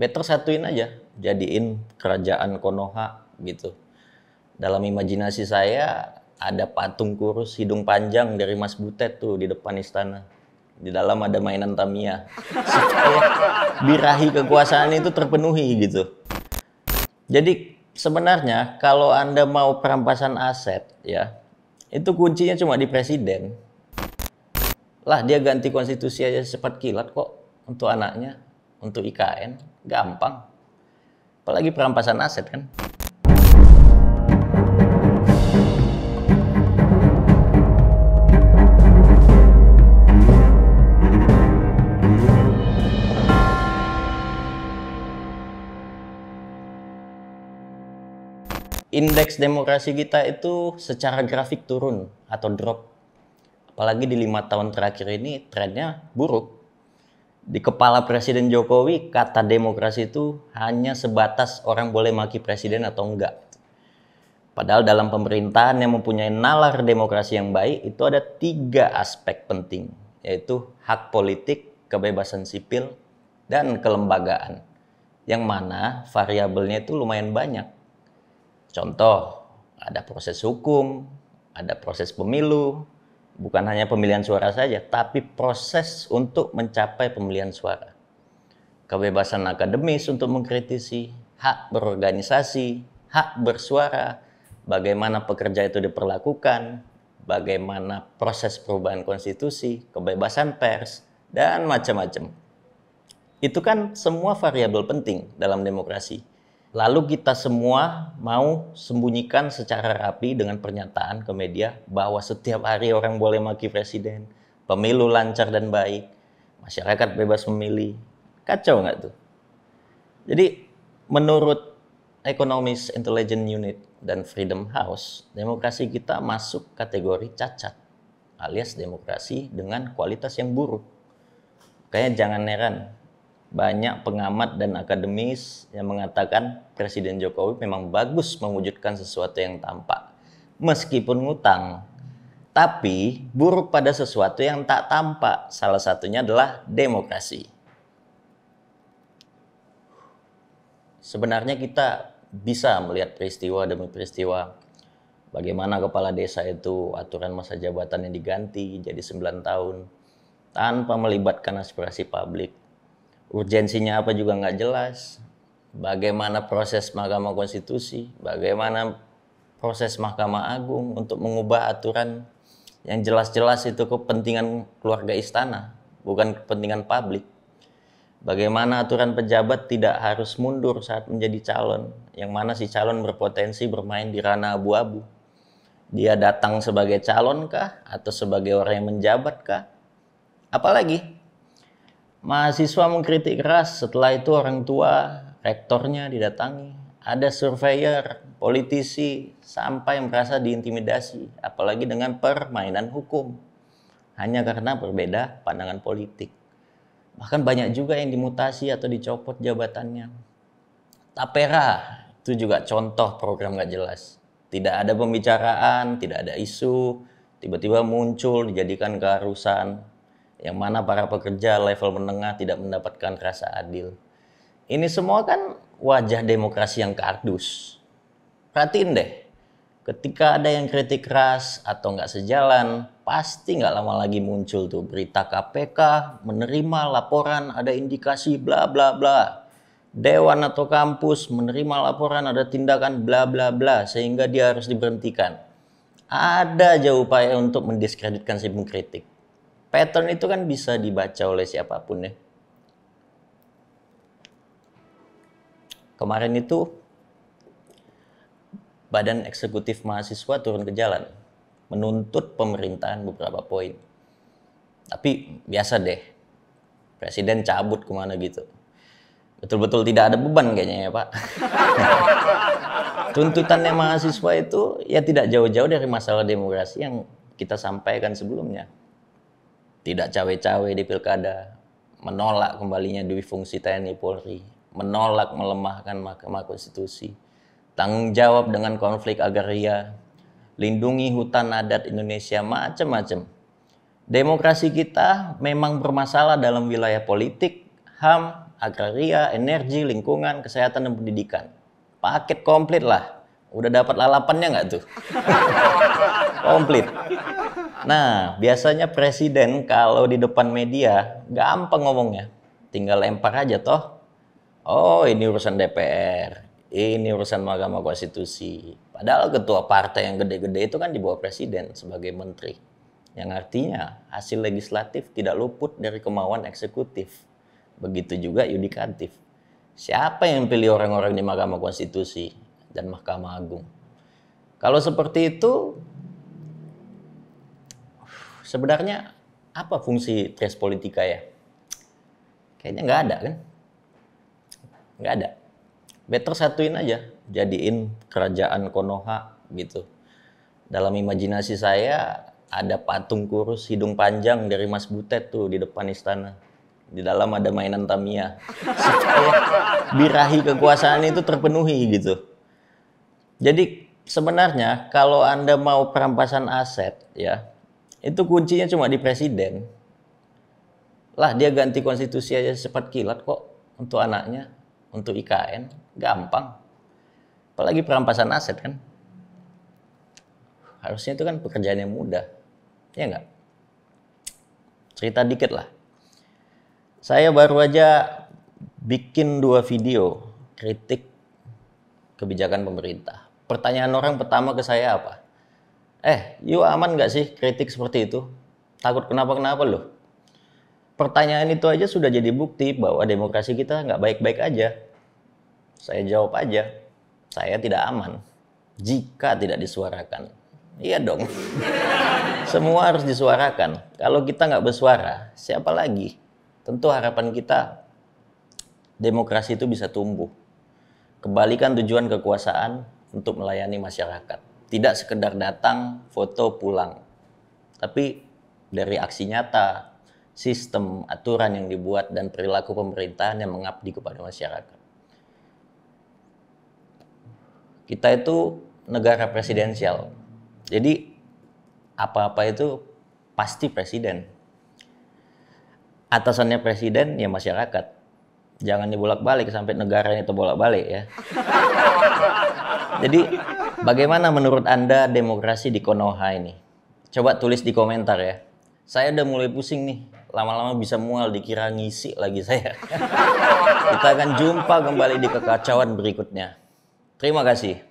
Better satuin aja, jadiin kerajaan Konoha gitu. Dalam imajinasi saya ada patung kurus hidung panjang dari Mas Butet tuh di depan istana. Di dalam ada mainan Tamiya. Supaya birahi kekuasaan itu terpenuhi gitu. Jadi sebenarnya kalau Anda mau perampasan aset ya, itu kuncinya cuma di presiden. Lah dia ganti konstitusi aja cepat kilat kok untuk anaknya, untuk IKN, gampang. Apalagi perampasan aset kan. Indeks demokrasi kita itu secara grafik turun atau drop. Apalagi di 5 tahun terakhir ini trennya buruk. Di kepala Presiden Jokowi, kata demokrasi itu hanya sebatas orang boleh maki presiden atau enggak. Padahal dalam pemerintahan yang mempunyai nalar demokrasi yang baik, itu ada 3 aspek penting, yaitu hak politik, kebebasan sipil, dan kelembagaan. Yang mana variabelnya itu lumayan banyak. Contoh, ada proses hukum, ada proses pemilu, bukan hanya pemilihan suara saja, tapi proses untuk mencapai pemilihan suara. Kebebasan akademis untuk mengkritisi, hak berorganisasi, hak bersuara, bagaimana pekerja itu diperlakukan, bagaimana proses perubahan konstitusi, kebebasan pers, dan macam-macam. Itu kan semua variabel penting dalam demokrasi. Lalu kita semua mau sembunyikan secara rapi dengan pernyataan ke media bahwa setiap hari orang boleh maki presiden, pemilu lancar dan baik, masyarakat bebas memilih. Kacau nggak tuh? Jadi menurut Economist Intelligence Unit dan Freedom House, demokrasi kita masuk kategori cacat, alias demokrasi dengan kualitas yang buruk. Kayaknya jangan heran. Banyak pengamat dan akademis yang mengatakan Presiden Jokowi memang bagus mewujudkan sesuatu yang tampak, meskipun ngutang. Tapi buruk pada sesuatu yang tak tampak, salah satunya adalah demokrasi. Sebenarnya kita bisa melihat peristiwa demi peristiwa. Bagaimana kepala desa itu aturan masa jabatannya diganti jadi 9 tahun tanpa melibatkan aspirasi publik. Urgensinya apa juga nggak jelas. Bagaimana proses Mahkamah Konstitusi, bagaimana proses Mahkamah Agung untuk mengubah aturan yang jelas-jelas itu kepentingan keluarga istana, bukan kepentingan publik. Bagaimana aturan pejabat tidak harus mundur saat menjadi calon, yang mana si calon berpotensi bermain di ranah abu-abu. Dia datang sebagai calon kah, atau sebagai orang yang menjabat kah? Apalagi mahasiswa mengkritik keras, setelah itu orang tua, rektornya didatangi. Ada surveyor, politisi, sampai merasa diintimidasi. Apalagi dengan permainan hukum. Hanya karena berbeda pandangan politik. Bahkan banyak juga yang dimutasi atau dicopot jabatannya. Tapera, itu juga contoh program gak jelas. Tidak ada pembicaraan, tidak ada isu, tiba-tiba muncul, dijadikan keharusan. Yang mana para pekerja level menengah tidak mendapatkan rasa adil. Ini semua kan wajah demokrasi yang kardus. Perhatiin deh, ketika ada yang kritik keras atau nggak sejalan, pasti nggak lama lagi muncul tuh berita KPK menerima laporan ada indikasi bla bla bla. Dewan atau kampus menerima laporan ada tindakan bla bla bla sehingga dia harus diberhentikan. Ada aja upaya untuk mendiskreditkan si pengkritik. Pattern itu kan bisa dibaca oleh siapapun ya. Kemarin itu Badan Eksekutif Mahasiswa turun ke jalan menuntut pemerintahan beberapa poin. Tapi biasa deh, presiden cabut kemana gitu. Betul-betul tidak ada beban kayaknya ya Pak. Tuntutannya mahasiswa itu ya tidak jauh-jauh dari masalah demokrasi yang kita sampaikan sebelumnya. Tidak cawe-cawe di pilkada, menolak kembalinya dui fungsi TNI Polri, menolak melemahkan Mahkamah Konstitusi, tanggung jawab dengan konflik agraria, lindungi hutan adat Indonesia, macam-macam. Demokrasi kita memang bermasalah dalam wilayah politik, HAM, agraria, energi, lingkungan, kesehatan, dan pendidikan. Paket komplit lah. Udah dapat lalapannya nggak tuh? Komplit. Nah, biasanya presiden kalau di depan media gampang ngomongnya. Tinggal lempar aja toh. Oh, ini urusan DPR. Ini urusan Mahkamah Konstitusi. Padahal ketua partai yang gede-gede itu kan di bawah presiden sebagai menteri. Yang artinya hasil legislatif tidak luput dari kemauan eksekutif. Begitu juga yudikatif. Siapa yang pilih orang-orang di Mahkamah Konstitusi dan Mahkamah Agung? Kalau seperti itu, sebenarnya apa fungsi Tres Politika ya? Kayaknya nggak ada kan? Nggak ada. Better satuin aja, jadiin kerajaan Konoha gitu. Dalam imajinasi saya ada patung kurus hidung panjang dari Mas Butet tuh di depan istana. Di dalam ada mainan Tamiya. Supaya birahi kekuasaan itu terpenuhi gitu. Jadi sebenarnya kalau Anda mau perampasan aset ya, itu kuncinya cuma di presiden. Lah dia ganti konstitusi aja cepat kilat kok untuk anaknya, untuk IKN, gampang. Apalagi perampasan aset kan. Harusnya itu kan pekerjaan yang mudah. Ya enggak? Cerita dikit lah. Saya baru aja bikin 2 video kritik kebijakan pemerintah. Pertanyaan orang pertama ke saya apa? You aman nggak sih kritik seperti itu? Takut kenapa-kenapa loh? Pertanyaan itu aja sudah jadi bukti bahwa demokrasi kita nggak baik-baik aja. Saya jawab aja, saya tidak aman jika tidak disuarakan. Iya dong, semua harus disuarakan. Kalau kita nggak bersuara, siapa lagi? Tentu harapan kita demokrasi itu bisa tumbuh. Kembalikan tujuan kekuasaan untuk melayani masyarakat. Tidak sekedar datang, foto, pulang. Tapi dari aksi nyata, sistem, aturan yang dibuat, dan perilaku pemerintahan yang mengabdi kepada masyarakat. Kita itu negara presidensial. Jadi apa-apa itu pasti presiden. Atasannya presiden ya masyarakat. Jangan dibolak-balik sampai negaranya terbolak-balik ya. Jadi bagaimana menurut Anda demokrasi di Konoha ini? Coba tulis di komentar ya. Saya udah mulai pusing nih. Lama-lama bisa mual dikira ngisi lagi saya. Kita akan jumpa kembali di kekacauan berikutnya. Terima kasih.